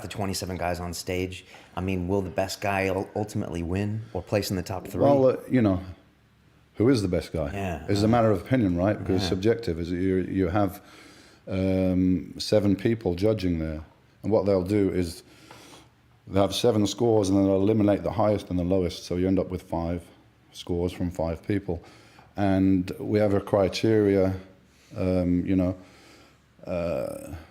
The 27 guys on stage, I mean, will the best guy ultimately win or place in the top 3? Well, you know, who is the best guy? Yeah, It's a matter of opinion, right? Because it's subjective. Is you have 7 people judging there, and what they'll do is they have 7 scores, and then they'll eliminate the highest and the lowest. So you end up with 5 scores from 5 people, and we have a criteria, you know,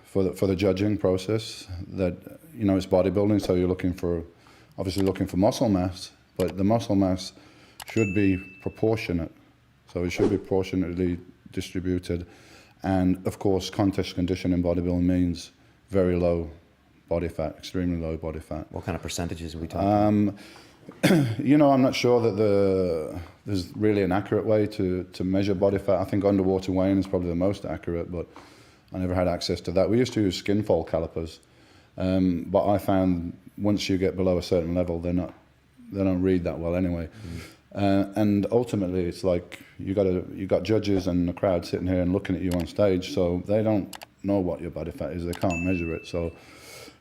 for the judging process that, you know, it's bodybuilding. So you're obviously looking for muscle mass, but the muscle mass should be proportionate. So it should be proportionately distributed. And of course, contest condition in bodybuilding means very low body fat, extremely low body fat. What kind of percentages are we talking? You know, I'm not sure that there's really an accurate way to measure body fat. I think underwater weighing is probably the most accurate, but I never had access to that. We used to use skin fold calipers, but I found once you get below a certain level, they don't read that well anyway. And ultimately, it's like you got judges and the crowd sitting here and looking at you on stage, so they don't know what your body fat is. They can't measure it. So,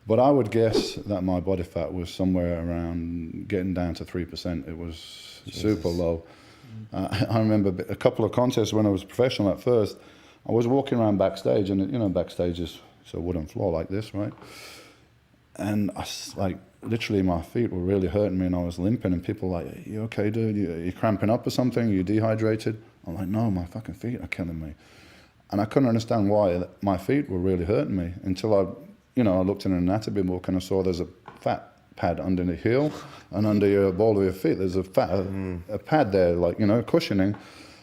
but I would guess that my body fat was somewhere around getting down to 3%. It was super low. I remember a couple of contests when I was professional at first. I was walking around backstage, and you know, backstage is a wooden floor like this, right? And like literally my feet were really hurting me, and I was limping, and people were like, "You okay, dude? You cramping up or something? You dehydrated?" I'm like, "No, my fucking feet are killing me." And I couldn't understand why my feet were really hurting me until I looked in an anatomy book and I saw there's a fat pad under the heel and under your ball of your feet. There's a pad there, like, you know, cushioning.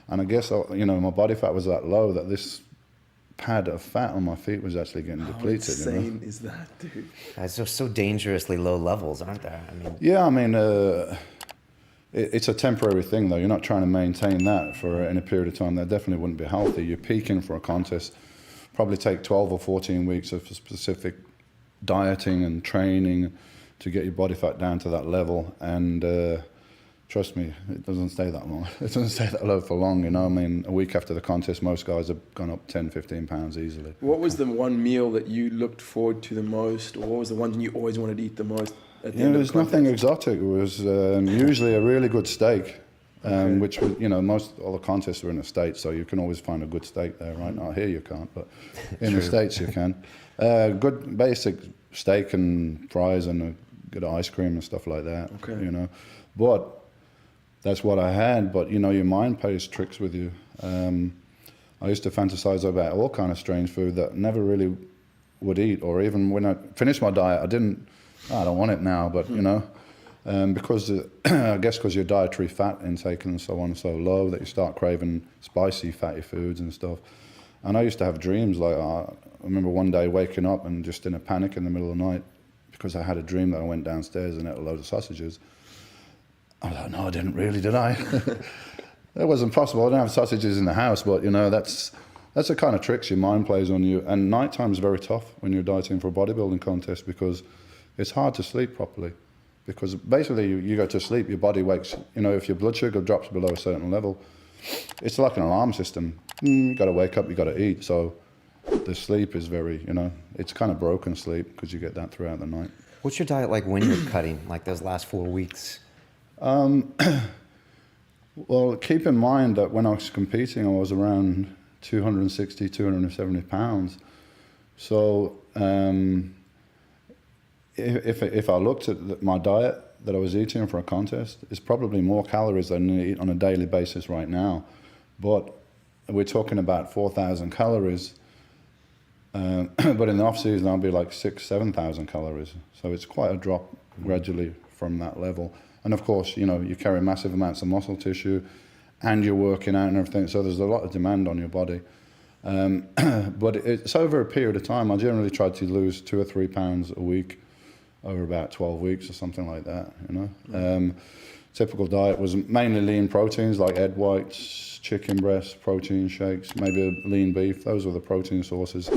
And I guess, you know, my body fat was that low that this pad of fat on my feet was actually getting depleted. How insane, you know? is that, dude? Guys, they're so dangerously low levels, aren't there? I mean, yeah, I mean, it's a temporary thing, though. You're not trying to maintain that for any period of time. That definitely wouldn't be healthy. You're peaking for a contest. Probably take 12 or 14 weeks of specific dieting and training to get your body fat down to that level. And trust me, it doesn't stay that long. It doesn't stay that low for long, you know. I mean, a week after the contest, most guys have gone up 10, 15 pounds easily. What was the one meal that you looked forward to the most, or what was the one you always wanted to eat the most at the end of the contest? Nothing exotic. It was usually a really good steak, which was, you know, all the contests are in the States, so you can always find a good steak there, right? Out here you can't, but in the States you can. Good basic steak and fries and a good ice cream and stuff like that, you know. But that's what I had, but you know, your mind plays tricks with you. I used to fantasize about all kind of strange food that I never really would eat, or even when I finished my diet, I don't want it now, but you know, because I guess because your dietary fat intake and so on is so low that you start craving spicy, fatty foods and stuff. And I used to have dreams, like I remember one day waking up and just in a panic in the middle of the night because I had a dream that I went downstairs and ate a load of sausages. I was like, no, I didn't really, did I? It wasn't possible. I didn't have sausages in the house, but you know, that's the kind of tricks your mind plays on you. And nighttime is very tough when you're dieting for a bodybuilding contest because it's hard to sleep properly. Because basically you go to sleep, your body wakes, you know, if your blood sugar drops below a certain level, it's like an alarm system. You got to wake up, you got to eat. So the sleep is very, you know, it's kind of broken sleep because you get that throughout the night. what's your diet like when you're cutting, like those last 4 weeks? Well, keep in mind that when I was competing, I was around 260, 270 pounds. So if I looked at my diet that I was eating for a contest, it's probably more calories than I eat on a daily basis right now. But we're talking about 4,000 calories. But in the off season, I'll be like 6,000, 7,000 calories. So it's quite a drop gradually from that level. And of course, you know, you carry massive amounts of muscle tissue and you're working out and everything. So there's a lot of demand on your body. But it's over a period of time. I generally try to lose 2 or 3 pounds a week over about 12 weeks or something like that, you know. Typical diet was mainly lean proteins like egg whites, chicken breasts, protein shakes, maybe a lean beef. Those were the protein sources.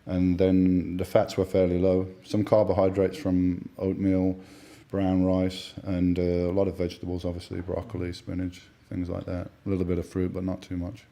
And then the fats were fairly low. Some carbohydrates from oatmeal, brown rice, and a lot of vegetables, obviously, broccoli, spinach, things like that. A little bit of fruit, but not too much.